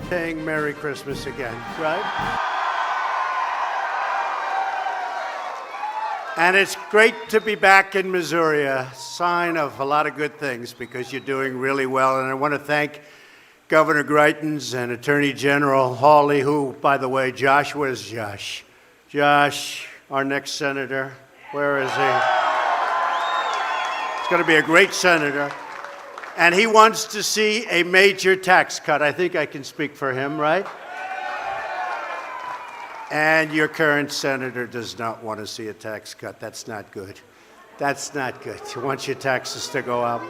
saying Merry Christmas again, right? And it's great to be back in Missouri, a sign of a lot of good things because you're doing really well. And I want to thank Governor Greitens and Attorney General Hawley, who, by the way, Josh, where's Josh? Josh, our next senator, where is he? He's going to be a great senator. And he wants to see a major tax cut. I think I can speak for him, right? And your current senator does not want to see a tax cut. That's not good. That's not good. He wants your taxes to go up.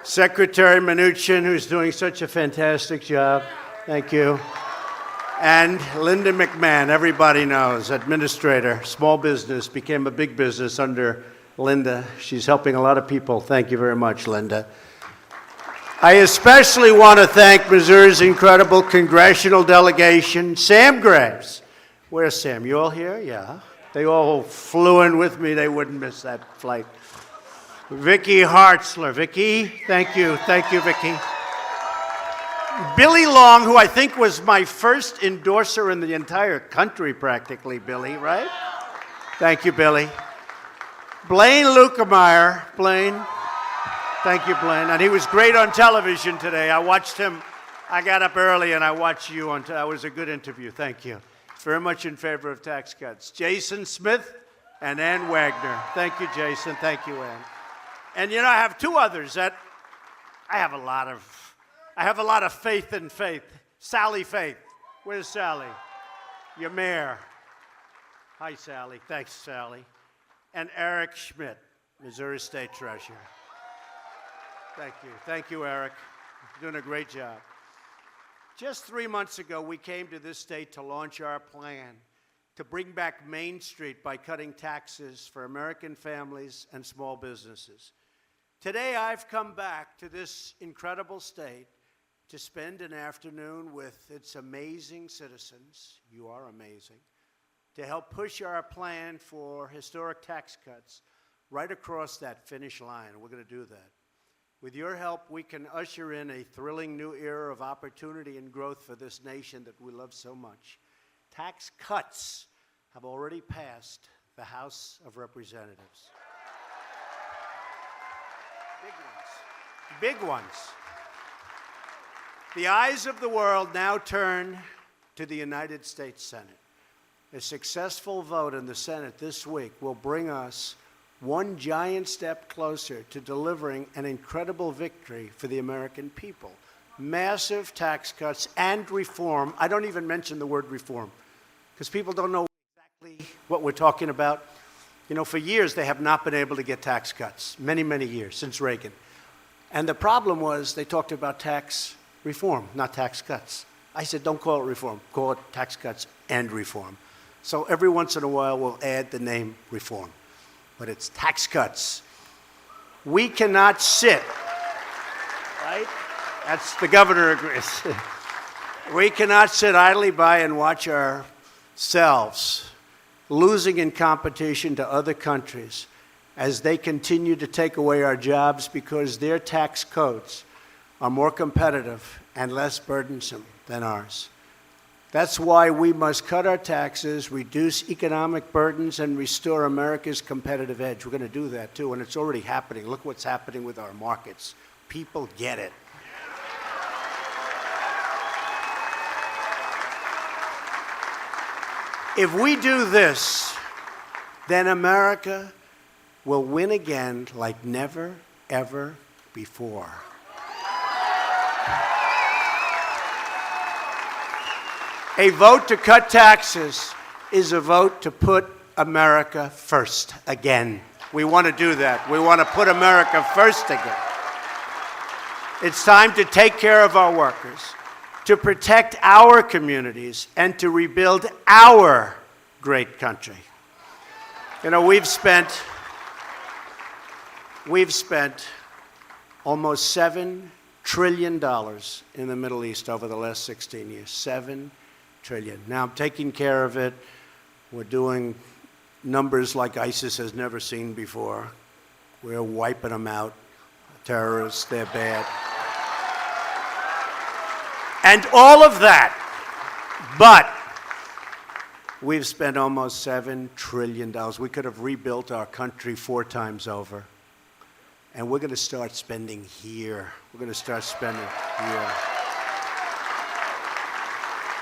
Secretary Mnuchin, who's doing such a fantastic job. Thank you. And Linda McMahon, everybody knows, administrator, small business, became a big business under Linda. She's helping a lot of people. Thank you very much, Linda. I especially want to thank Missouri's incredible congressional delegation, Sam Graves. Where's Sam? You all here? Yeah. They all flew in with me. They wouldn't miss that flight. Vicky Hartzler. Vicky, thank you. Thank you, Vicky. Billy Long, who I think was my first endorser in the entire country, practically, Billy, right? Thank you, Billy. Blaine Lukemeyer. Blaine. Thank you, Blaine. And he was great on television today. I watched him. I got up early and I watched you on television. It was a good interview. Thank you. Very much in favor of tax cuts. Jason Smith and Ann Wagner. Thank you, Jason. Thank you, Ann. And you know, I have two others that I have a lot of faith in Faith. Sally Faith. Where's Sally? Your mayor. Hi, Sally. Thanks, Sally. And Eric Schmidt, Missouri State Treasurer. Thank you. Thank you, Eric. You're doing a great job. Just 3 months ago, we came to this state to launch our plan to bring back Main Street by cutting taxes for American families and small businesses. Today, I've come back to this incredible state to spend an afternoon with its amazing citizens. You are amazing. To help push our plan for historic tax cuts right across that finish line. We're going to do that. With your help, we can usher in a thrilling new era of opportunity and growth for this nation that we love so much. Tax cuts have already passed the House of Representatives. Big ones. Big ones. The eyes of the world now turn to the United States Senate. A successful vote in the Senate this week will bring us one giant step closer to delivering an incredible victory for the American people. Massive tax cuts and reform. I don't even mention the word reform because people don't know exactly what we're talking about. You know, for years they have not been able to get tax cuts, many, many years, since Reagan. And the problem was they talked about tax reform, not tax cuts. I said, don't call it reform, call it tax cuts and reform. So every once in a while we'll add the name reform. But it's tax cuts. We cannot sit, right? That's the governor agrees. We cannot sit idly by and watch ourselves losing in competition to other countries as they continue to take away our jobs because their tax codes are more competitive and less burdensome than ours. That's why we must cut our taxes, reduce economic burdens, and restore America's competitive edge. We're going to do that, too, and it's already happening. Look what's happening with our markets. People get it. If we do this, then America will win again like never, ever before. A vote to cut taxes is a vote to put America first again. We want to do that. We want to put America first again. It's time to take care of our workers, to protect our communities, and to rebuild our great country. You know, we've spent almost $7 trillion in the Middle East over the last 16 years. $7 trillion. Now I'm taking care of it. We're doing numbers like ISIS has never seen before. We're wiping them out. Terrorists, they're bad. And all of that. But we've spent almost $7 trillion. We could have rebuilt our country 4 times over. And we're going to start spending here. We're going to start spending here.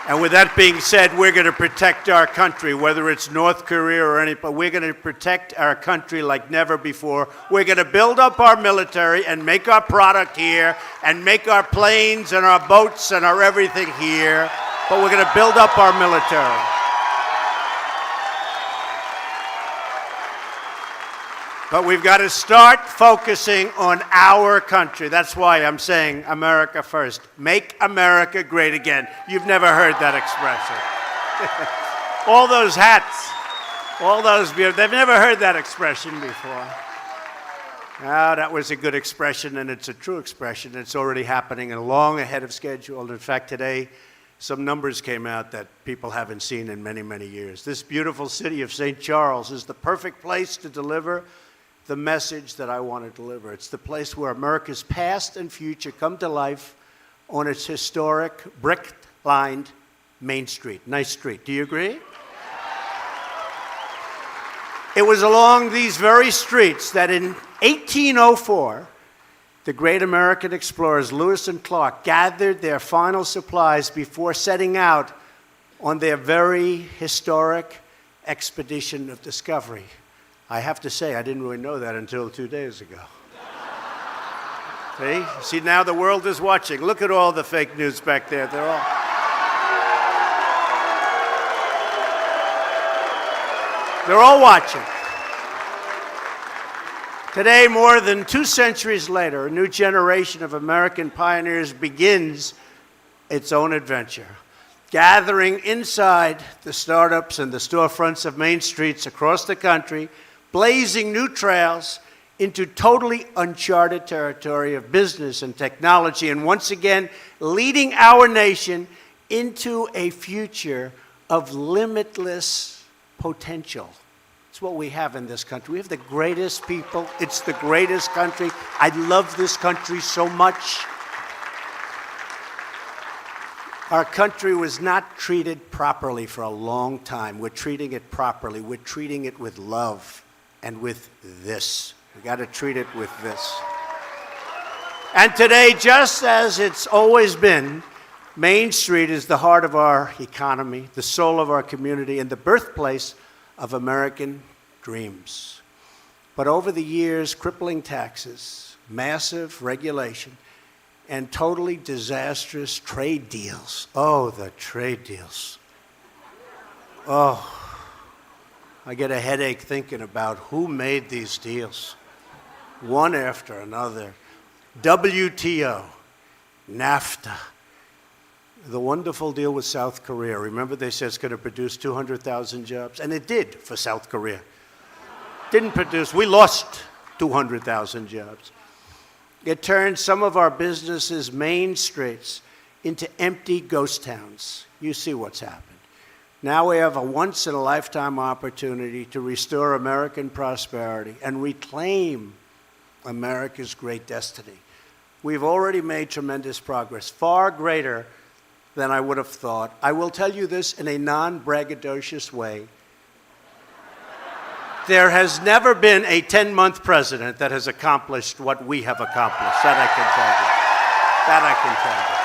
And with that being said, we're going to protect our country, whether it's North Korea or any, but we're going to protect our country like never before. We're going to build up our military and make our product here and make our planes and our boats and our everything here. But we're going to build up our military. But we've got to start focusing on our country. That's why I'm saying America first. Make America great again. You've never heard that expression. All those hats, all those beards, they've never heard that expression before. Now, that was a good expression, and it's a true expression. It's already happening and long ahead of schedule. In fact, today, some numbers came out that people haven't seen in many, many years. This beautiful city of St. Charles is the perfect place to deliver the message that I want to deliver. It's the place where America's past and future come to life on its historic, brick-lined Main Street. Nice street. Do you agree? It was along these very streets that in 1804, the great American explorers Lewis and Clark gathered their final supplies before setting out on their very historic expedition of discovery. I have to say, I didn't really know that until 2 days ago. See, now the world is watching. Look at all the fake news back there. They're all watching. Today, more than 2 centuries later, a new generation of American pioneers begins its own adventure, gathering inside the startups and the storefronts of main streets across the country, blazing new trails into totally uncharted territory of business and technology, and once again, leading our nation into a future of limitless potential. It's what we have in this country. We have the greatest people. It's the greatest country. I love this country so much. Our country was not treated properly for a long time. We're treating it properly. We're treating it with love and with this. We got to treat it with this. And today, just as it's always been, Main Street is the heart of our economy, the soul of our community, and the birthplace of American dreams. But over the years, crippling taxes, massive regulation, and totally disastrous trade deals. Oh, the trade deals. Oh, I get a headache thinking about who made these deals. One after another. WTO, NAFTA, the wonderful deal with South Korea. Remember they said it's going to produce 200,000 jobs? And it did for South Korea. Didn't produce, we lost 200,000 jobs. It turned some of our businesses' main streets into empty ghost towns. You see what's happened. Now we have a once-in-a-lifetime opportunity to restore American prosperity and reclaim America's great destiny. We've already made tremendous progress, far greater than I would have thought. I will tell you this in a non-braggadocious way. There has never been a 10-month president that has accomplished what we have accomplished. That I can tell you. That I can tell you.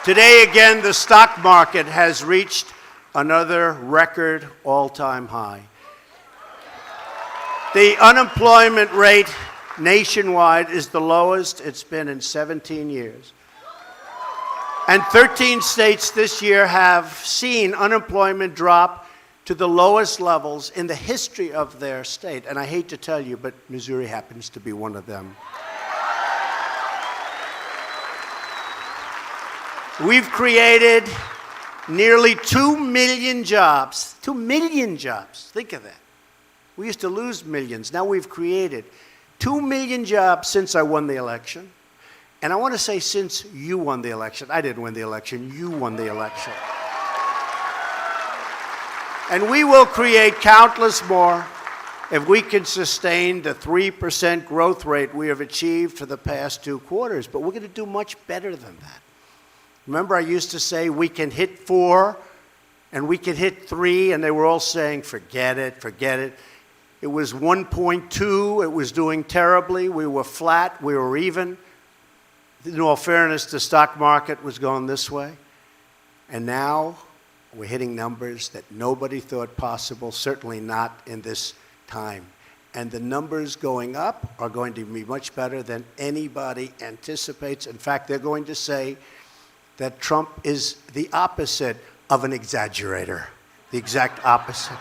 Today, again, the stock market has reached another record all-time high. The unemployment rate nationwide is the lowest it's been in 17 years. And 13 states this year have seen unemployment drop to the lowest levels in the history of their state. And I hate to tell you, but Missouri happens to be one of them. We've created nearly 2 million jobs. 2 million jobs. Think of that. We used to lose millions. Now we've created 2 million jobs since I won the election. And I want to say since you won the election. I didn't win the election. You won the election. And we will create countless more if we can sustain the 3% growth rate we have achieved for the past 2 quarters. But we're going to do much better than that. Remember, I used to say we can hit 4 and we can hit 3, and they were all saying, forget it, forget it. It was 1.2. It was doing terribly. We were flat. We were even. In all fairness, the stock market was going this way. And now we're hitting numbers that nobody thought possible, certainly not in this time. And the numbers going up are going to be much better than anybody anticipates. In fact, they're going to say that Trump is the opposite of an exaggerator, the exact opposite.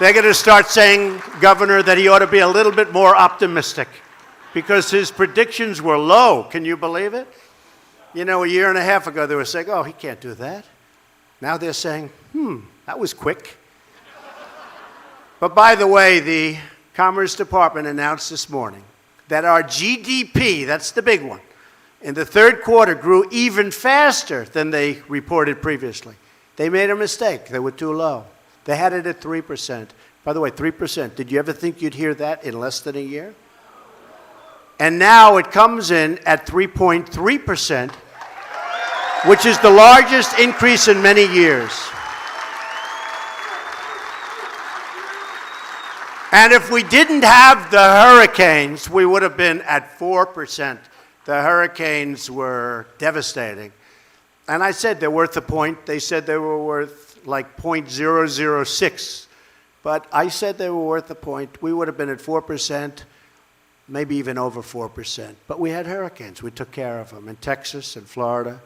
They're going to start saying, Governor, that he ought to be a little bit more optimistic because his predictions were low. Can you believe it? You know, a year and a half ago, they were saying, oh, he can't do that. Now they're saying, that was quick. But by the way, the Commerce Department announced this morning that our GDP, that's the big one, in the 3rd quarter grew even faster than they reported previously. They made a mistake. They were too low. They had it at 3%. By the way, 3%. Did you ever think you'd hear that in less than a year? And now it comes in at 3.3%, which is the largest increase in many years. And if we didn't have the hurricanes, we would have been at 4%. The hurricanes were devastating. And I said they're worth a point. They said they were worth like 0.006. But I said they were worth a point. We would have been at 4%, maybe even over 4%. But we had hurricanes. We took care of them. In Texas and Florida,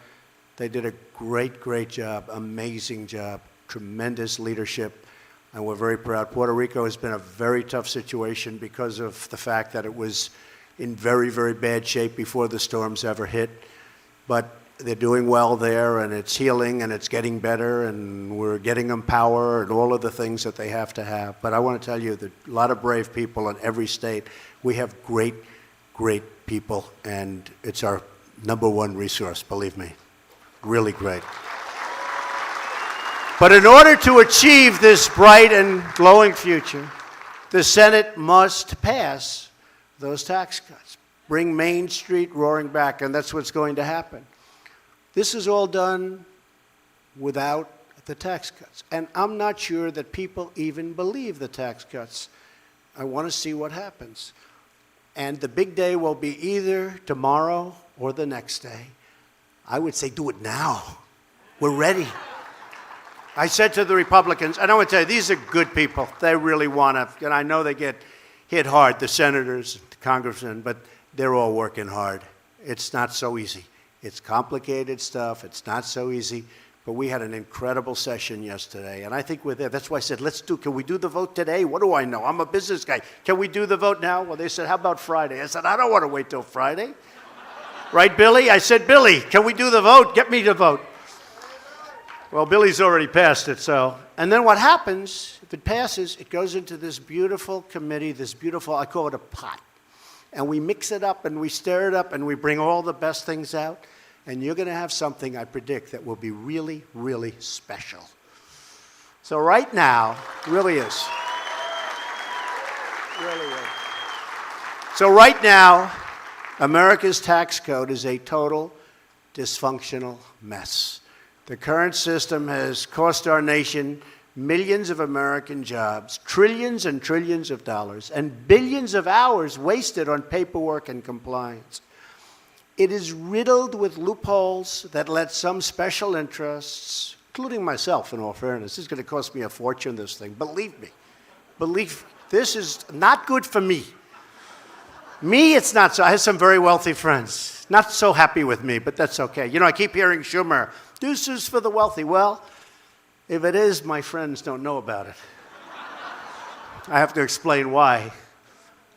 they did a great, great job, amazing job, tremendous leadership. And we're very proud. Puerto Rico has been a very tough situation because of the fact that it was in very, very bad shape before the storms ever hit. But they're doing well there, and it's healing, and it's getting better, and we're getting them power and all of the things that they have to have. But I want to tell you that a lot of brave people in every state. We have great, great people, and it's our #1 resource, believe me. Really great. But in order to achieve this bright and glowing future, the Senate must pass those tax cuts, bring Main Street roaring back, and that's what's going to happen. This is all done without the tax cuts. And I'm not sure that people even believe the tax cuts. I want to see what happens. And the big day will be either tomorrow or the next day. I would say do it now. We're ready. I said to the Republicans, and I want to tell you, these are good people. They really want to, and I know they get hit hard, the senators, the congressmen, but they're all working hard. It's not so easy. It's complicated stuff. It's not so easy. But we had an incredible session yesterday, and I think we're there. That's why I said, can we do the vote today? What do I know? I'm a business guy. Can we do the vote now? Well, they said, how about Friday? I said, I don't want to wait till Friday. Right, Billy? I said, Billy, can we do the vote? Get me to vote. Well, Billy's already passed it, so. And then what happens, if it passes, it goes into this beautiful committee, this beautiful, I call it a pot. And we mix it up and we stir it up and we bring all the best things out. And you're going to have something, I predict, that will be really, really special. So right now, really is. Really is. So right now, America's tax code is a total dysfunctional mess. The current system has cost our nation millions of American jobs, trillions and trillions of dollars, and billions of hours wasted on paperwork and compliance. It is riddled with loopholes that let some special interests, including myself, in all fairness, this is going to cost me a fortune, this thing. Believe me. This is not good for me. Me, it's not so. I have some very wealthy friends. Not so happy with me, but that's okay. You know, I keep hearing Schumer, deuces for the wealthy. Well, if it is, my friends don't know about it. I have to explain why.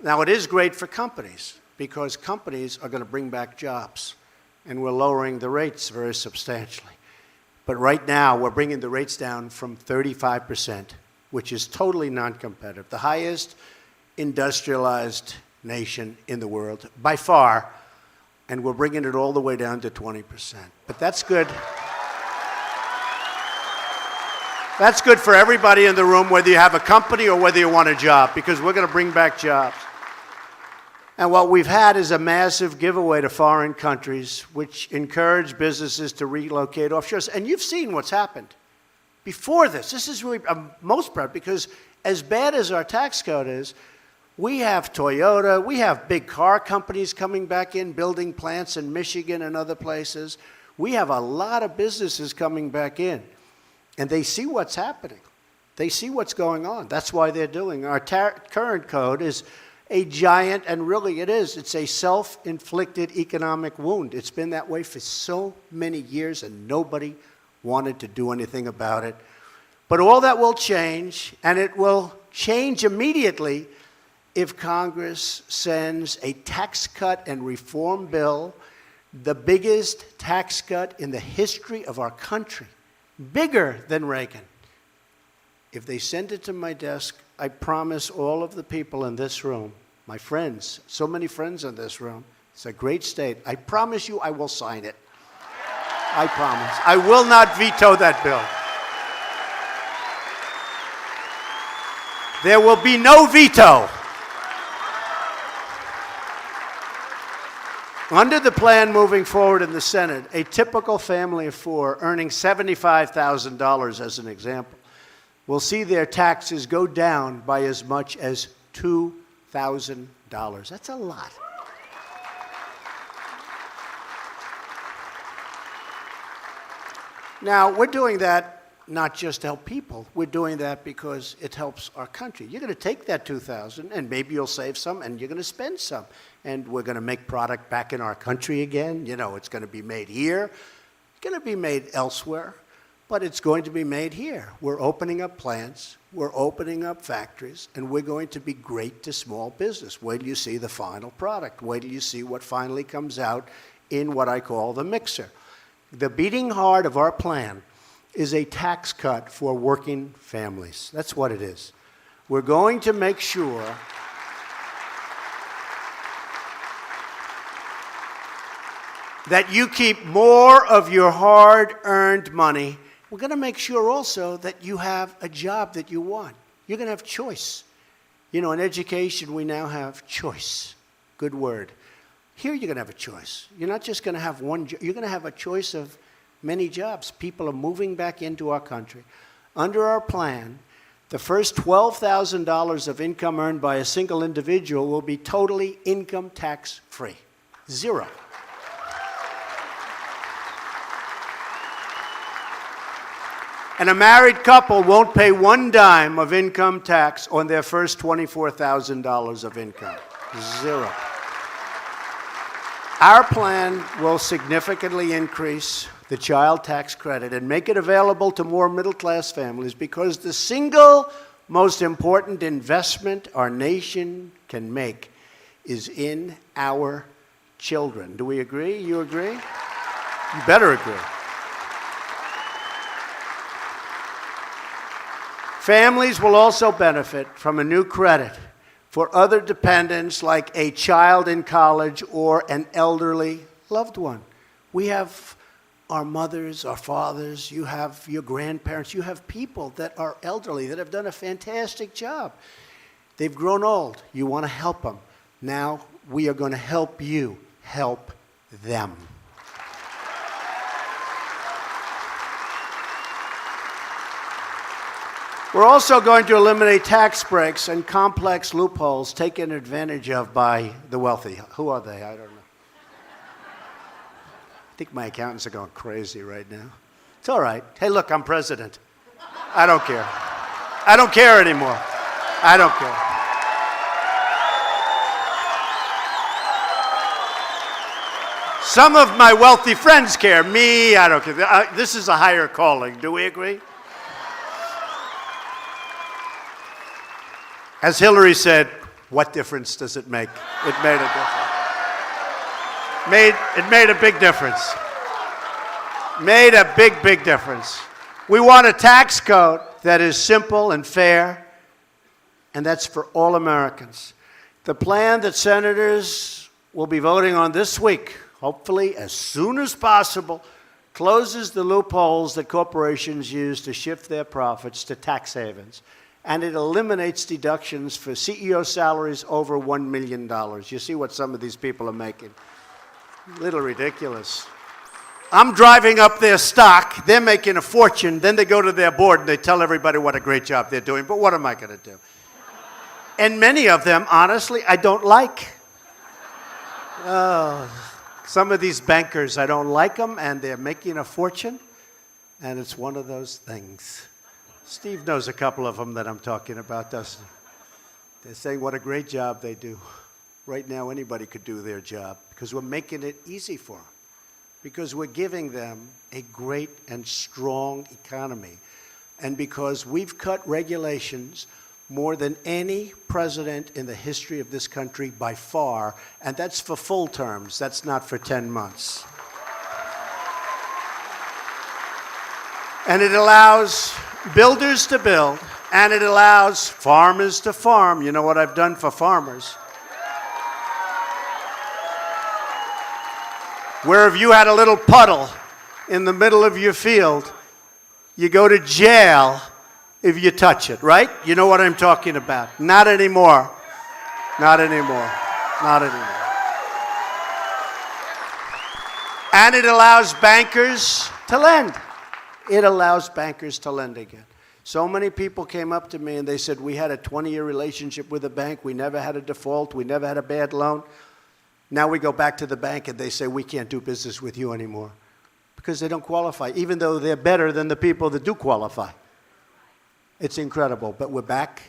Now, it is great for companies because companies are going to bring back jobs, and we're lowering the rates very substantially. But right now, we're bringing the rates down from 35%, which is totally non-competitive, the highest industrialized nation in the world by far, and we're bringing it all the way down to 20%. But that's good. That's good for everybody in the room, whether you have a company or whether you want a job, because we're going to bring back jobs. And what we've had is a massive giveaway to foreign countries, which encourage businesses to relocate offshore. And you've seen what's happened. Before this is really, I'm most proud, because as bad as our tax code is, we have Toyota, we have big car companies coming back in, building plants in Michigan and other places. We have a lot of businesses coming back in. And they see what's happening. They see what's going on. That's why they're doing. Our current code is a giant, and really it is. It's a self-inflicted economic wound. It's been that way for so many years, and nobody wanted to do anything about it. But all that will change, and it will change immediately if Congress sends a tax cut and reform bill, the biggest tax cut in the history of our country. Bigger than Reagan. If they send it to my desk, I promise all of the people in this room, my friends, so many friends in this room, it's a great state, I promise you I will sign it. I promise. I will not veto that bill. There will be no veto. Under the plan moving forward in the Senate, a typical family of four earning $75,000 as an example will see their taxes go down by as much as $2,000. That's a lot. Now, we're doing that not just to help people. We're doing that because it helps our country. You're going to take that $2,000, and maybe you'll save some, and you're going to spend some. And we're going to make product back in our country again. You know, it's going to be made here. It's going to be made elsewhere, but it's going to be made here. We're opening up plants. We're opening up factories, and we're going to be great to small business. Wait till you see the final product. Wait till you see what finally comes out in what I call the mixer. The beating heart of our plan is a tax cut for working families. That's what it is. We're going to make sure that you keep more of your hard-earned money. We're going to make sure also that you have a job that you want. You're going to have choice. You know, in education, we now have choice. Good word. Here, you're going to have a choice. You're not just going to have one job. You're going to have a choice of many jobs. People are moving back into our country. Under our plan, the first $12,000 of income earned by a single individual will be totally income tax free. Zero. And a married couple won't pay one dime of income tax on their first $24,000 of income. Zero. Our plan will significantly increase the child tax credit and make it available to more middle-class families, because the single most important investment our nation can make is in our children. Do we agree? You agree? You better agree. Families will also benefit from a new credit for other dependents, like a child in college or an elderly loved one. We have our mothers, our fathers, you have your grandparents, you have people that are elderly that have done a fantastic job. They've grown old. You want to help them. Now we are going to help you help them. We're also going to eliminate tax breaks and complex loopholes taken advantage of by the wealthy. Who are they? I don't know. I think my accountants are going crazy right now. It's all right. Hey, look, I'm president. I don't care. I don't care anymore. I don't care. Some of my wealthy friends care. Me, I don't care. This is a higher calling. Do we agree? As Hillary said, what difference does it make? It made a difference. It made a big difference. Made a big, big difference. We want a tax code that is simple and fair, and that's for all Americans. The plan that senators will be voting on this week, hopefully as soon as possible, closes the loopholes that corporations use to shift their profits to tax havens. And it eliminates deductions for CEO salaries over $1 million. You see what some of these people are making. A little ridiculous. I'm driving up their stock. They're making a fortune. Then they go to their board and they tell everybody what a great job they're doing. But what am I going to do? And many of them, honestly, I don't like. Some of these bankers, I don't like them, and they're making a fortune. And it's one of those things. Steve knows a couple of them that I'm talking about, doesn't he? They're saying what a great job they do. Right now, anybody could do their job because we're making it easy for them. Because we're giving them a great and strong economy. And because we've cut regulations more than any president in the history of this country by far, and that's for full terms, that's not for 10 months. And it allows builders to build, and it allows farmers to farm. You know what I've done for farmers? Where if you had a little puddle in the middle of your field, you go to jail if you touch it, right? You know what I'm talking about. Not anymore. Not anymore. Not anymore. And it allows bankers to lend. It allows bankers to lend again. So many people came up to me and they said, we had a 20-year relationship with a bank. We never had a default. We never had a bad loan. Now we go back to the bank and they say, we can't do business with you anymore because they don't qualify, even though they're better than the people that do qualify. It's incredible, but we're back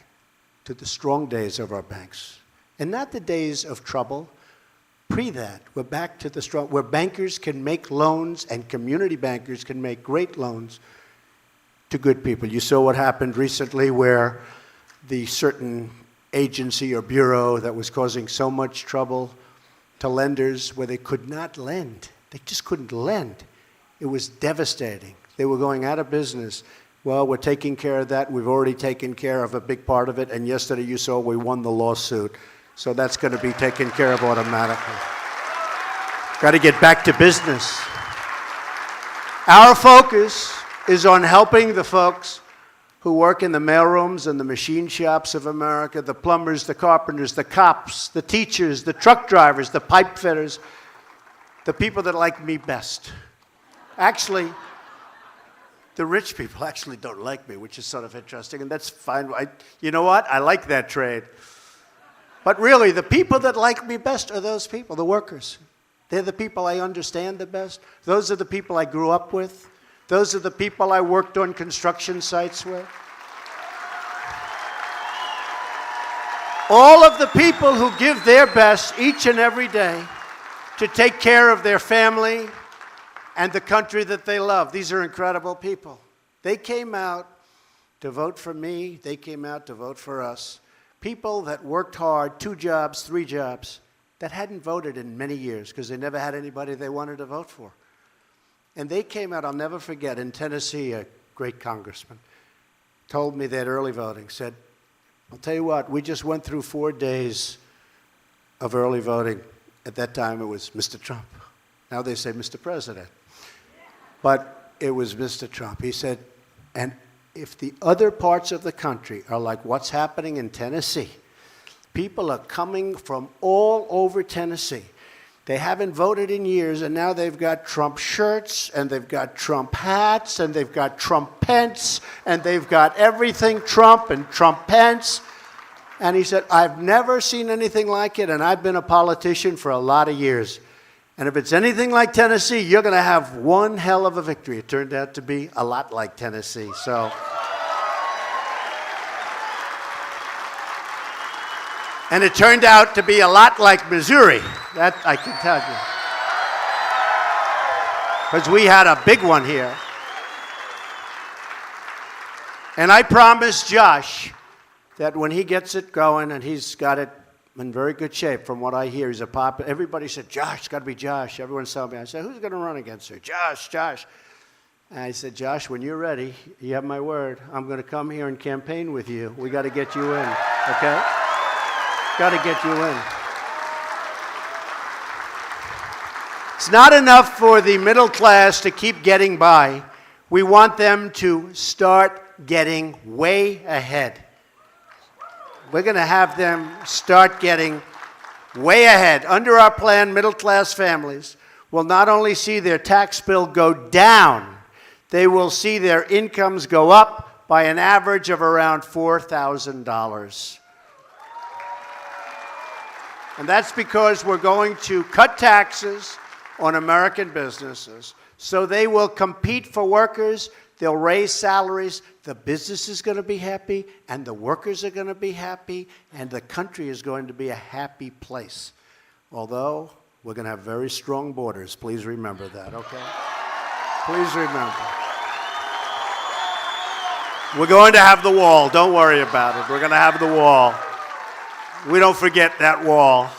to the strong days of our banks. And not the days of trouble. Pre that, we're back to the strong, where bankers can make loans and community bankers can make great loans to good people. You saw what happened recently where the certain agency or bureau that was causing so much trouble to lenders where they could not lend. They just couldn't lend. It was devastating. They were going out of business. Well, we're taking care of that. We've already taken care of a big part of it. And yesterday you saw we won the lawsuit. So that's going to be taken care of automatically. Got to get back to business. Our focus is on helping the folks who work in the mailrooms and the machine shops of America, the plumbers, the carpenters, the cops, the teachers, the truck drivers, the pipe fitters, the people that like me best. Actually, the rich people actually don't like me, which is sort of interesting, and that's fine. You know what? I like that trade. But really, the people that like me best are those people, the workers. They're the people I understand the best. Those are the people I grew up with. Those are the people I worked on construction sites with. All of the people who give their best each and every day to take care of their family and the country that they love. These are incredible people. They came out to vote for me. They came out to vote for us. People that worked hard, 2 jobs, 3 jobs, that hadn't voted in many years because they never had anybody they wanted to vote for. And they came out, I'll never forget, in Tennessee, a great congressman told me that early voting, said, I'll tell you what, we just went through 4 days of early voting. At that time, it was Mr. Trump. Now they say Mr. President. But it was Mr. Trump. He said, and if the other parts of the country are like what's happening in Tennessee, people are coming from all over Tennessee. They haven't voted in years, and now they've got Trump shirts, and they've got Trump hats, and they've got Trump pence, and they've got everything Trump and Trump pence. And he said, I've never seen anything like it, and I've been a politician for a lot of years. And if it's anything like Tennessee, you're going to have one hell of a victory. It turned out to be a lot like Tennessee. So, and it turned out to be a lot like Missouri. That I can tell you. Because we had a big one here. And I promised Josh that when he gets it going, and he's got it in very good shape from what I hear, he's a pop. Everybody said, Josh, it's got to be Josh. Everyone's telling me. I said, who's going to run against her? Josh. And I said, Josh, when you're ready, you have my word. I'm going to come here and campaign with you. We got to get you in, okay? Got to get you in. It's not enough for the middle class to keep getting by. We want them to start getting way ahead. We're going to have them start getting way ahead. Under our plan, middle-class families will not only see their tax bill go down, they will see their incomes go up by an average of around $4,000. And that's because we're going to cut taxes on American businesses so they will compete for workers, they'll raise salaries, the business is going to be happy, and the workers are going to be happy, and the country is going to be a happy place. Although, we're going to have very strong borders. Please remember that, okay? Please remember. We're going to have the wall. Don't worry about it. We're going to have the wall. We don't forget that wall.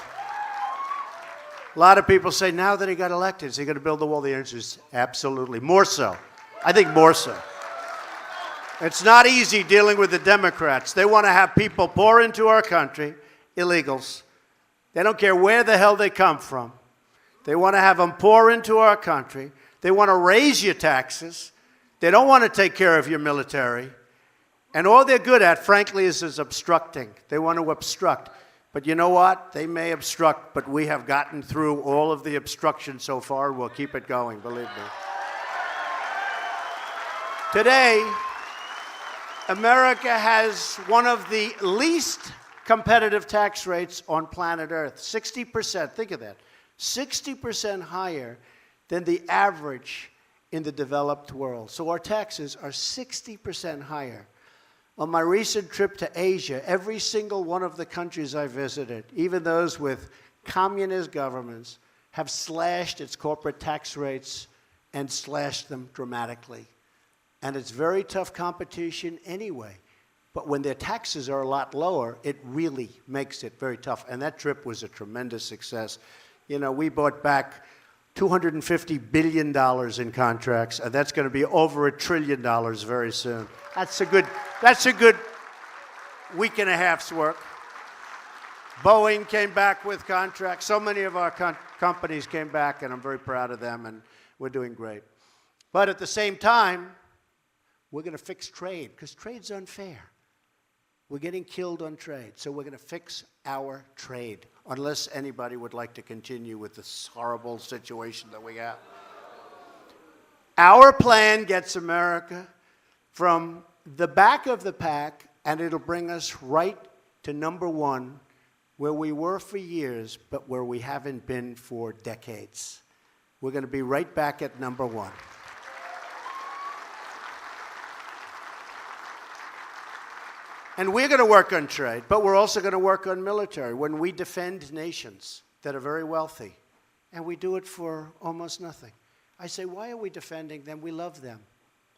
A lot of people say, now that he got elected, is he going to build the wall? The answer is absolutely. More so. I think more so. It's not easy dealing with the Democrats. They want to have people pour into our country, illegals. They don't care where the hell they come from. They want to have them pour into our country. They want to raise your taxes. They don't want to take care of your military. And all they're good at, frankly, is obstructing. They want to obstruct. But you know what? They may obstruct, but we have gotten through all of the obstruction so far. We'll keep it going, believe me. Today, America has one of the least competitive tax rates on planet Earth. 60%, think of that. 60% higher than the average in the developed world. So our taxes are 60% higher. On my recent trip to Asia, every single one of the countries I visited, even those with communist governments, have slashed its corporate tax rates and slashed them dramatically. And it's very tough competition anyway. But when their taxes are a lot lower, it really makes it very tough. And that trip was a tremendous success. You know, we bought back $250 billion in contracts, and that's going to be over $1 trillion very soon. That's a good week and a half's work. Boeing came back with contracts. So many of our companies came back, and I'm very proud of them, and we're doing great. But at the same time, we're going to fix trade, because trade's unfair. We're getting killed on trade, so we're going to fix our trade, unless anybody would like to continue with this horrible situation that we have. Our plan gets America from the back of the pack, and it'll bring us right to number one, where we were for years, but where we haven't been for decades. We're going to be right back at number one. And we're going to work on trade, but we're also going to work on military. When we defend nations that are very wealthy, and we do it for almost nothing. I say, why are we defending them? We love them.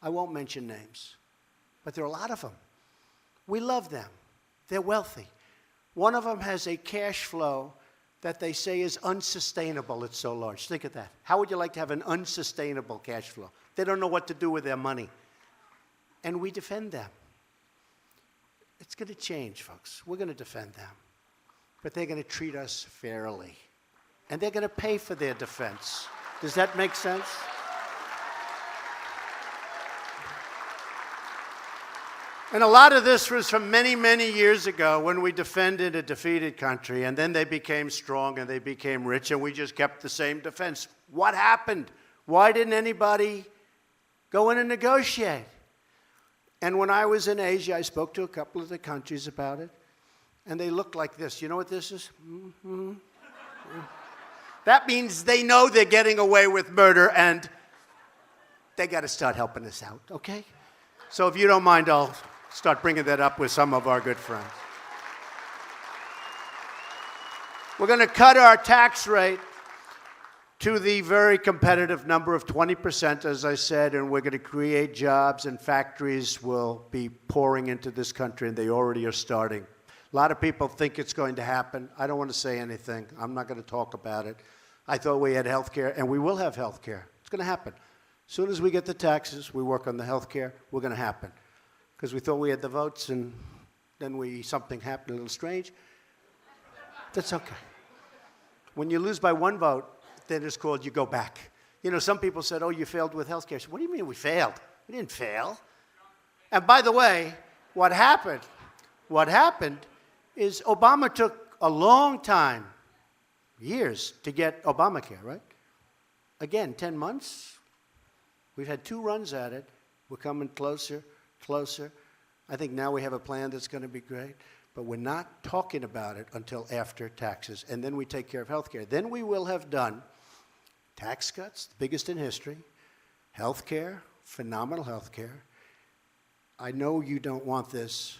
I won't mention names, but there are a lot of them. We love them. They're wealthy. One of them has a cash flow that they say is unsustainable. It's so large. Think of that. How would you like to have an unsustainable cash flow? They don't know what to do with their money. And we defend them. It's going to change, folks. We're going to defend them. But they're going to treat us fairly. And they're going to pay for their defense. Does that make sense? And a lot of this was from many, many years ago when we defended a defeated country, and then they became strong and they became rich, and we just kept the same defense. What happened? Why didn't anybody go in and negotiate? And when I was in Asia, I spoke to a couple of the countries about it, and they looked like this. You know what this is? Mm-hmm. That means they know they're getting away with murder, and they got to start helping us out, okay? So if you don't mind, I'll start bringing that up with some of our good friends. We're going to cut our tax rate to the very competitive number of 20%, as I said, and we're going to create jobs, and factories will be pouring into this country, and they already are starting. A lot of people think it's going to happen. I don't want to say anything. I'm not going to talk about it. I thought we had health care, and we will have health care. It's going to happen. As soon as we get the taxes, we work on the health care, we're going to happen. Because we thought we had the votes, and then something happened a little strange. That's okay. When you lose by one vote, then it's called you go back. You know, some people said, oh, you failed with health care. I said, what do you mean we failed? We didn't fail. And by the way, what happened is Obama took a long time, years, to get Obamacare, right? Again, 10 months. We've had 2 runs at it. We're coming closer, closer. I think now we have a plan that's going to be great. But we're not talking about it until after taxes. And then we take care of health care. Then we will have done tax cuts, the biggest in history, health care, phenomenal health care. I know you don't want this.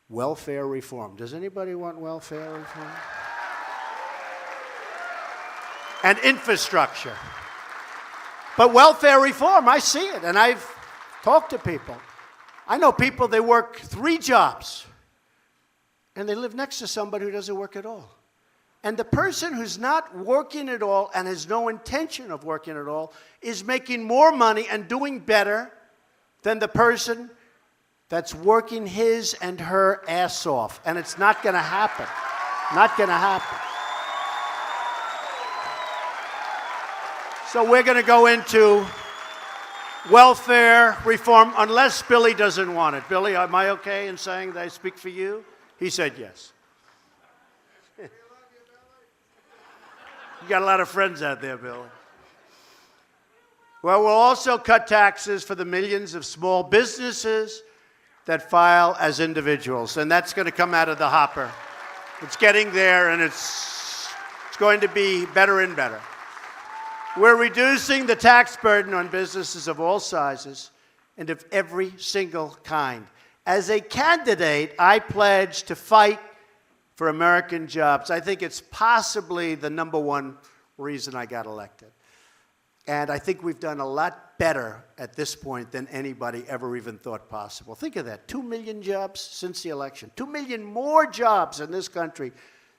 Welfare reform. Does anybody want welfare reform? And infrastructure. But welfare reform, I see it, and I've talked to people. I know people, they work 3 jobs, and they live next to somebody who doesn't work at all. And the person who's not working at all and has no intention of working at all is making more money and doing better than the person that's working his and her ass off. And it's not going to happen. Not going to happen. So we're going to go into welfare reform unless Billy doesn't want it. Billy, am I okay in saying that I speak for you? He said yes. You got a lot of friends out there, Billy. Well, we'll also cut taxes for the millions of small businesses that file as individuals, and that's going to come out of the hopper. It's getting there, and it's going to be better and better. We're reducing the tax burden on businesses of all sizes and of every single kind. As a candidate, I pledge to fight for American jobs. I think it's possibly the #1 reason I got elected. And I think we've done a lot better at this point than anybody ever even thought possible. Think of that, 2 million jobs since the election. 2 million more jobs in this country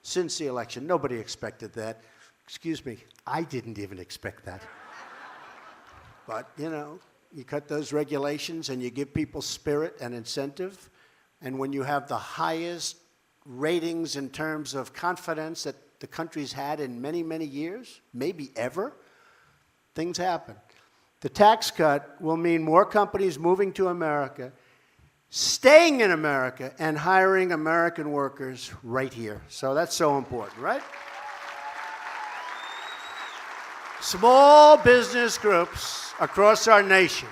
since the election. Nobody expected that. Excuse me, I didn't even expect that. But, you know, you cut those regulations and you give people spirit and incentive. And when you have the highest ratings in terms of confidence that the country's had in many, many years, maybe ever, things happen. The tax cut will mean more companies moving to America, staying in America, and hiring American workers right here. So that's so important, right? Small business groups across our nation,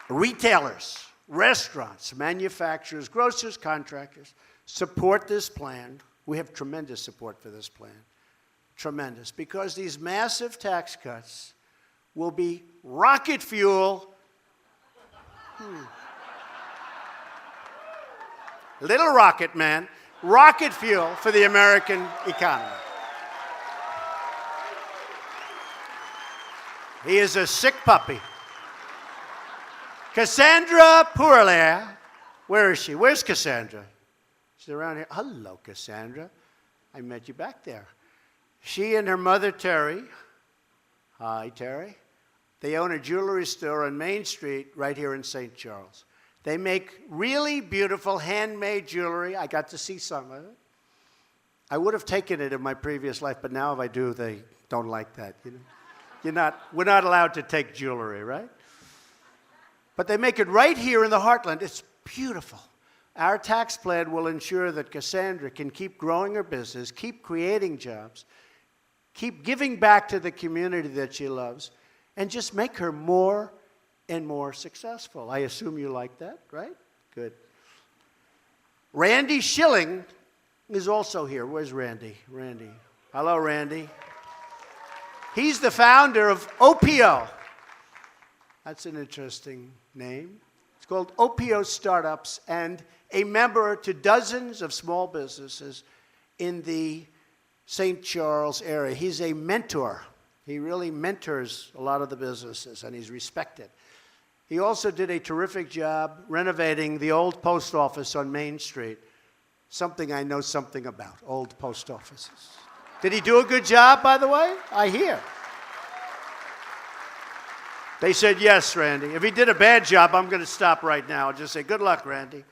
retailers, restaurants, manufacturers, grocers, contractors, support this plan. We have tremendous support for this plan. Tremendous. Because these massive tax cuts will be rocket fuel. Little rocket man. Rocket fuel for the American economy. He is a sick puppy. Cassandra Pourlaire. Where is she? Where's Cassandra? She's around here. Hello, Cassandra. I met you back there. She and her mother, Terry. Hi, Terry. They own a jewelry store on Main Street right here in St. Charles. They make really beautiful handmade jewelry. I got to see some of it. I would have taken it in my previous life, but now if I do, they don't like that. You know? We're not allowed to take jewelry, right? But they make it right here in the heartland. It's beautiful. Our tax plan will ensure that Cassandra can keep growing her business, keep creating jobs, keep giving back to the community that she loves, and just make her more and more successful. I assume you like that, right? Good. Randy Schilling is also here. Where's Randy? Randy. Hello, Randy. He's the founder of OPO. That's an interesting name. It's called OPO Startups, and a member to dozens of small businesses in the St. Charles area. He's a mentor. He really mentors a lot of the businesses, and he's respected. He also did a terrific job renovating the old post office on Main Street, something I know something about, old post offices. Did he do a good job, by the way? I hear. They said yes, Randy. If he did a bad job, I'm going to stop right now. I'll just say, good luck, Randy.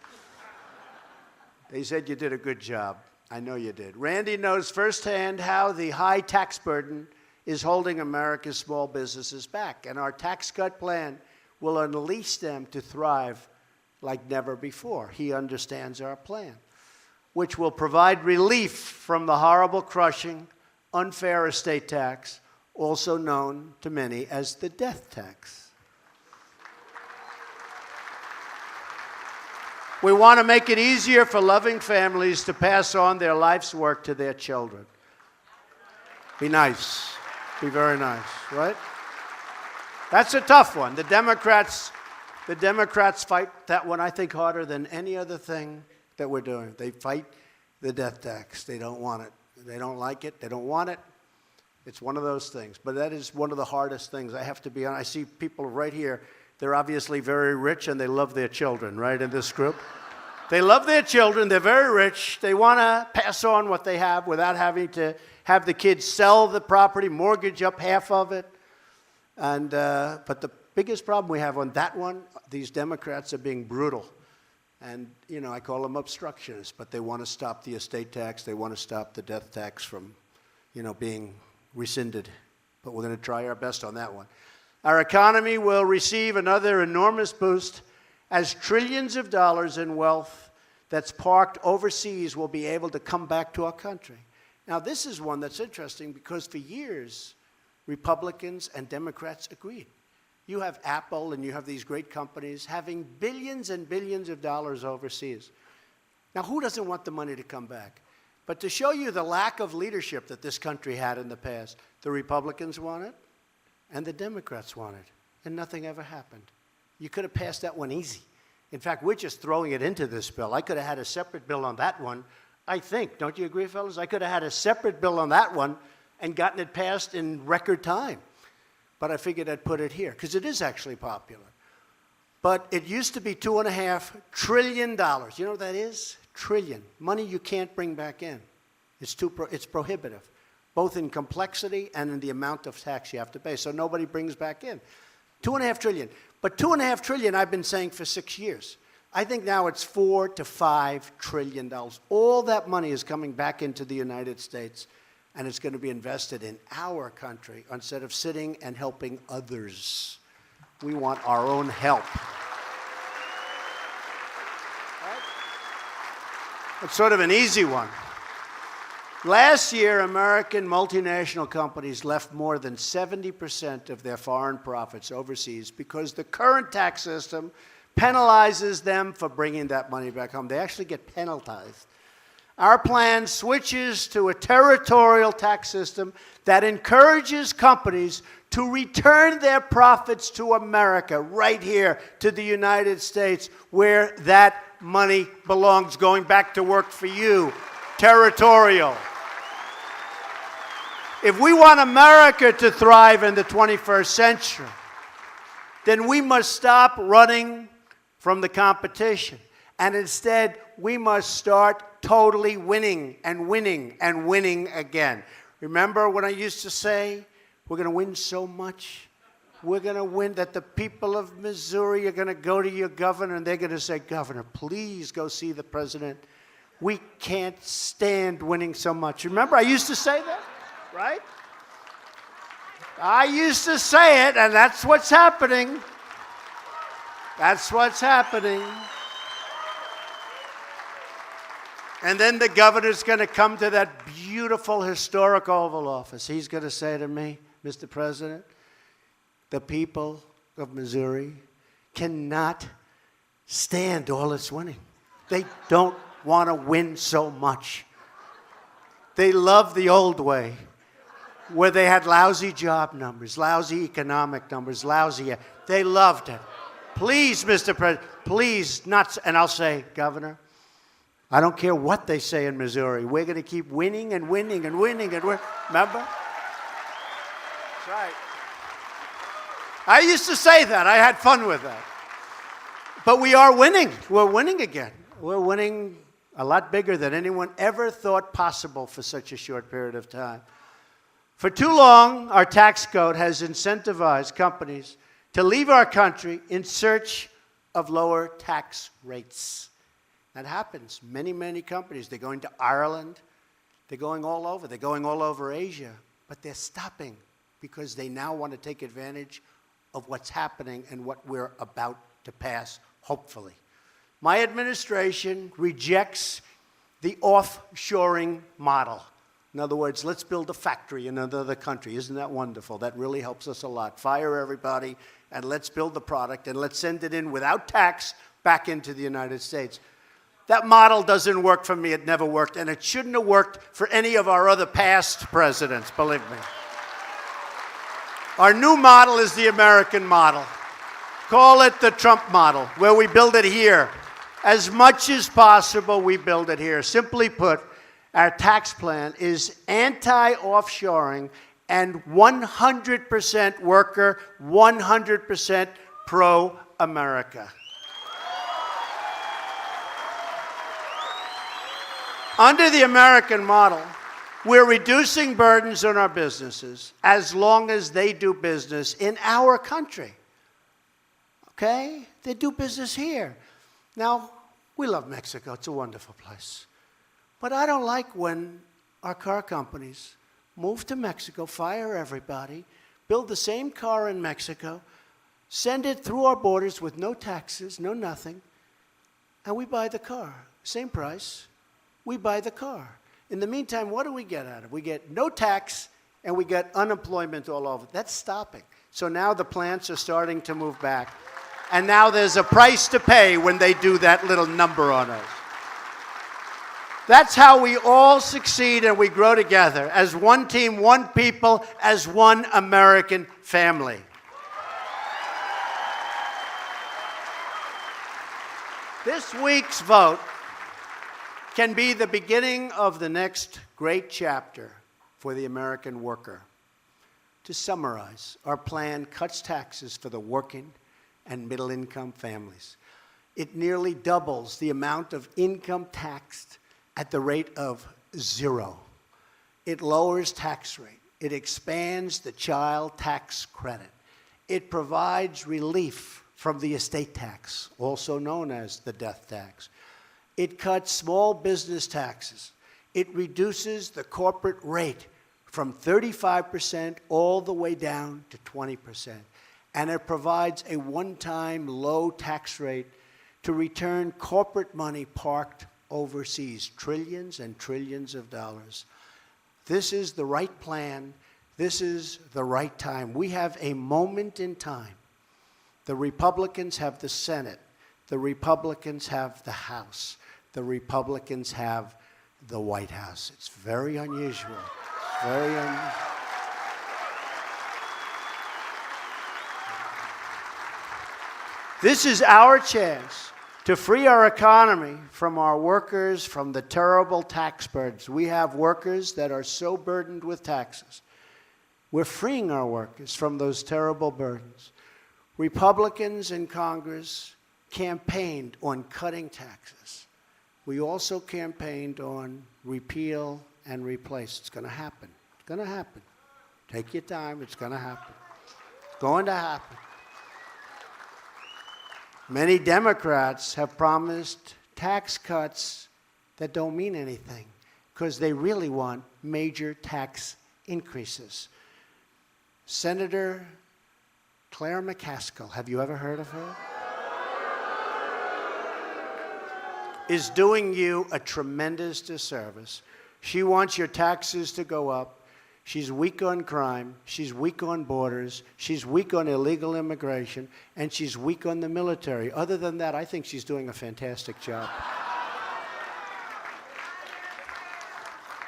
They said you did a good job. I know you did. Randy knows firsthand how the high tax burden is holding America's small businesses back. And our tax cut plan will unleash them to thrive like never before. He understands our plan, which will provide relief from the horrible, crushing, unfair estate tax, also known to many as the death tax. We want to make it easier for loving families to pass on their life's work to their children. Be nice. Be very nice, right? That's a tough one. The Democrats fight that one, I think, harder than any other thing that we're doing. They fight the death tax. They don't want it. They don't like it. They don't want it. It's one of those things. But that is one of the hardest things. I have to be honest. I see people right here. They're obviously very rich, and they love their children, right, in this group? They love their children. They're very rich. They want to pass on what they have without having to have the kids sell the property, mortgage up half of it. And but the biggest problem we have on that one, these Democrats are being brutal. And, you know, I call them obstructionists, but they want to stop the estate tax. They want to stop the death tax from, you know, being rescinded. But we're going to try our best on that one. Our economy will receive another enormous boost as trillions of dollars in wealth that's parked overseas will be able to come back to our country. Now, this is one that's interesting because for years, Republicans and Democrats agreed. You have Apple and you have these great companies having billions and billions of dollars overseas. Now, who doesn't want the money to come back? But to show you the lack of leadership that this country had in the past, the Republicans want it and the Democrats want it, and nothing ever happened. You could have passed that one easy. In fact, we're just throwing it into this bill. I could have had a separate bill on that one, I think. Don't you agree, fellas? I could have had a separate bill on that one and gotten it passed in record time. But I figured I'd put it here, because it is actually popular. But it used to be $2.5 trillion. You know what that is? Trillion. Money you can't bring back in. It's prohibitive, both in complexity and in the amount of tax you have to pay. So nobody brings back in. $2.5 trillion. But $2.5 trillion I've been saying for 6 years. I think now it's $4 to $5 trillion. All that money is coming back into the United States, and it's going to be invested in our country instead of sitting and helping others. We want our own help. Right? It's sort of an easy one. Last year, American multinational companies left more than 70% of their foreign profits overseas because the current tax system penalizes them for bringing that money back home. They actually get penalized. Our plan switches to a territorial tax system that encourages companies to return their profits to America, right here to the United States, where that money belongs, going back to work for you. Territorial. If we want America to thrive in the 21st century, then we must stop running from the competition. And instead, we must start totally winning and winning and winning again. Remember when I used to say, we're going to win so much? We're going to win that the people of Missouri are going to go to your governor and they're going to say, Governor, please go see the president. We can't stand winning so much. Remember, I used to say that, right? I used to say it, and that's what's happening. That's what's happening. And then the governor's going to come to that beautiful historic Oval Office. He's going to say to me, Mr. President, the people of Missouri cannot stand all this winning. They don't want to win so much. They love the old way, where they had lousy job numbers, lousy economic numbers, lousy. They loved it. Please, Mr. President, please not. And I'll say, Governor, I don't care what they say in Missouri. We're going to keep winning and winning and winning and winning. Remember? That's right. I used to say that. I had fun with that. But we are winning. We're winning again. We're winning a lot bigger than anyone ever thought possible for such a short period of time. For too long, our tax code has incentivized companies to leave our country in search of lower tax rates. That happens. Many, many companies, they're going to Ireland. They're going all over. They're going all over Asia. But they're stopping because they now want to take advantage of what's happening and what we're about to pass, hopefully. My administration rejects the offshoring model. In other words, let's build a factory in another country. Isn't that wonderful? That really helps us a lot. Fire everybody, and let's build the product, and let's send it in without tax back into the United States. That model doesn't work for me. It never worked, and it shouldn't have worked for any of our other past presidents, believe me. Our new model is the American model. Call it the Trump model, where we build it here. As much as possible, we build it here. Simply put, our tax plan is anti-offshoring and 100% worker, 100% pro-America. Under the American model, we're reducing burdens on our businesses as long as they do business in our country. Okay? They do business here. Now, we love Mexico. It's a wonderful place. But I don't like when our car companies move to Mexico, fire everybody, build the same car in Mexico, send it through our borders with no taxes, no nothing, and we buy the car. Same price. We buy the car. In the meantime, what do we get out of it? We get no tax, and we get unemployment all over. That's stopping. So now the plants are starting to move back. And now there's a price to pay when they do that little number on us. That's how we all succeed and we grow together as one team, one people, as one American family. This week's vote can be the beginning of the next great chapter for the American worker. To summarize, our plan cuts taxes for the working and middle-income families. It nearly doubles the amount of income taxed at the rate of 0. It lowers tax rate. It expands the child tax credit. It provides relief from the estate tax, also known as the death tax. It cuts small business taxes. It reduces the corporate rate from 35% all the way down to 20%. And it provides a one-time low tax rate to return corporate money parked overseas, trillions and trillions of dollars. This is the right plan. This is the right time. We have a moment in time. The Republicans have the Senate. The Republicans have the House. The Republicans have the White House. It's very unusual. Very unusual. This is our chance to free our economy from our workers, from the terrible tax burdens. We have workers that are so burdened with taxes. We're freeing our workers from those terrible burdens. Republicans in Congress campaigned on cutting taxes. We also campaigned on repeal and replace. It's going to happen. It's going to happen. Take your time. It's going to happen. It's going to happen. Many Democrats have promised tax cuts that don't mean anything because they really want major tax increases. Senator Claire McCaskill, have you ever heard of her? Is doing you a tremendous disservice. She wants your taxes to go up. She's weak on crime. She's weak on borders. She's weak on illegal immigration. And she's weak on the military. Other than that, I think she's doing a fantastic job.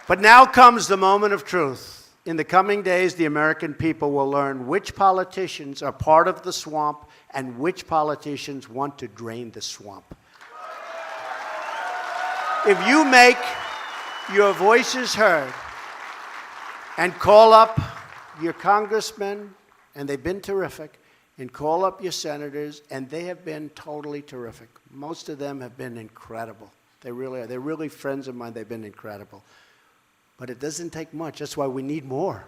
But now comes the moment of truth. In the coming days, the American people will learn which politicians are part of the swamp and which politicians want to drain the swamp. If you make your voices heard and call up your congressmen, and they've been terrific, and call up your senators, and they have been totally terrific. Most of them have been incredible. They really are. They're really friends of mine. They've been incredible. But it doesn't take much. That's why we need more.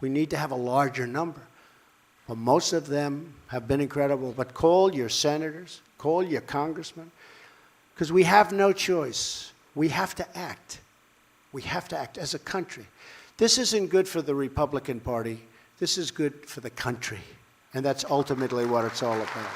We need to have a larger number. But most of them have been incredible. But call your senators, call your congressmen, because we have no choice. We have to act. We have to act as a country. This isn't good for the Republican Party. This is good for the country. And that's ultimately what it's all about.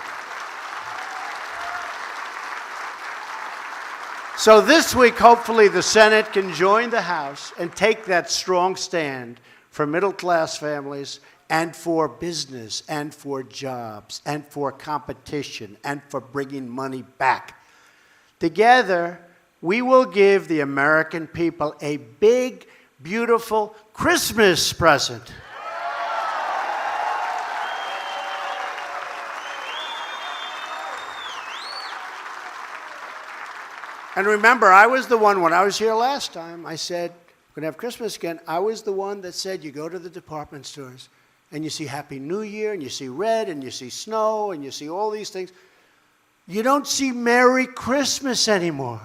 So this week, hopefully, the Senate can join the House and take that strong stand for middle-class families and for business and for jobs and for competition and for bringing money back. Together, we will give the American people a big, beautiful Christmas present. And remember, I was the one, when I was here last time, I said, we're going to have Christmas again. I was the one that said, you go to the department stores and you see Happy New Year and you see red and you see snow and you see all these things. You don't see Merry Christmas anymore.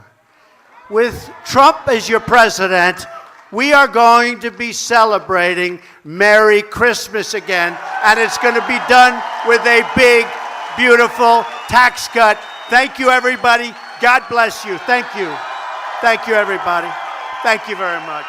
With Trump as your president, we are going to be celebrating Merry Christmas again, and it's going to be done with a big, beautiful tax cut. Thank you, everybody. God bless you. Thank you. Thank you, everybody. Thank you very much.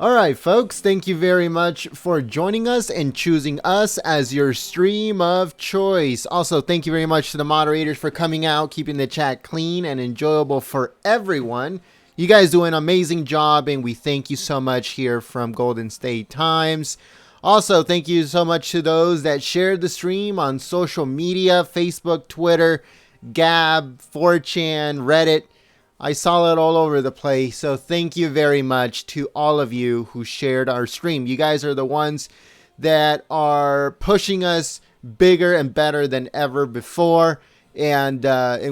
All right, folks, thank you very much for joining us and choosing us as your stream of choice. Also, thank you very much to the moderators for coming out, keeping the chat clean and enjoyable for everyone. You guys do an amazing job, and we thank you so much here from Golden State Times. Also, thank you so much to those that shared the stream on social media, Facebook, Twitter, Gab, 4chan, Reddit. I saw it all over the place, so thank you very much to all of you who shared our stream. You guys are the ones that are pushing us bigger and better than ever before, and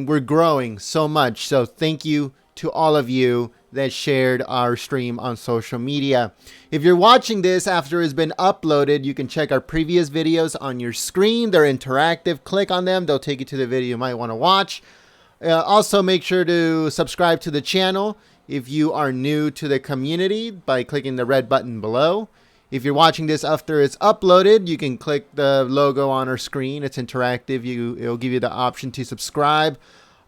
we're growing so much. So thank you to all of you that shared our stream on social media. If you're watching this after it's been uploaded, you can check our previous videos on your screen. They're interactive. Click on them. They'll take you to the video you might want to watch. Also, make sure to subscribe to the channel if you are new to the community by clicking the red button below. If you're watching this after it's uploaded, you can click the logo on our screen. It's interactive. It'll give you the option to subscribe.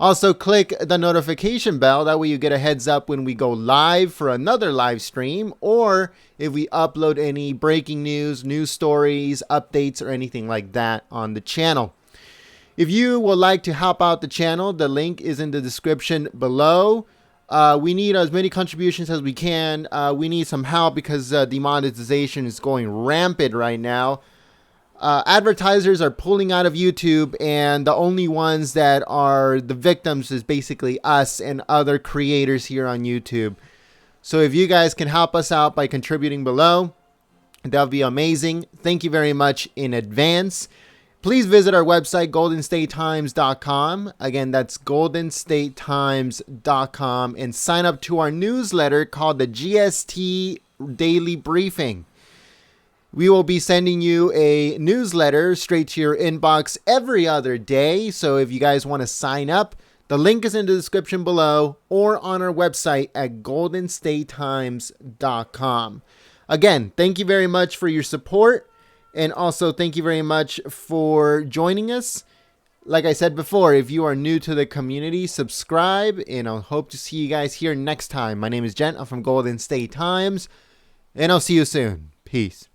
Also, click the notification bell. That way you get a heads up when we go live for another live stream, or if we upload any breaking news, news stories, updates, or anything like that on the channel. If you would like to help out the channel, the link is in the description below. We need as many contributions as we can. We need some help because demonetization is going rampant right now. Advertisers are pulling out of YouTube, and the only ones that are the victims is basically us and other creators here on YouTube. So if you guys can help us out by contributing below, that would be amazing. Thank you very much in advance. Please visit our website, goldenstatetimes.com. Again, that's goldenstatetimes.com, and sign up to our newsletter called the GST Daily Briefing. We will be sending you a newsletter straight to your inbox every other day. So if you guys want to sign up, the link is in the description below or on our website at goldenstatetimes.com. Again, thank you very much for your support. And also thank you very much for joining us. Like I said before, if you are new to the community, subscribe. And I hope to see you guys here next time. My name is Jen. I'm from Golden State Times. And I'll see you soon. Peace.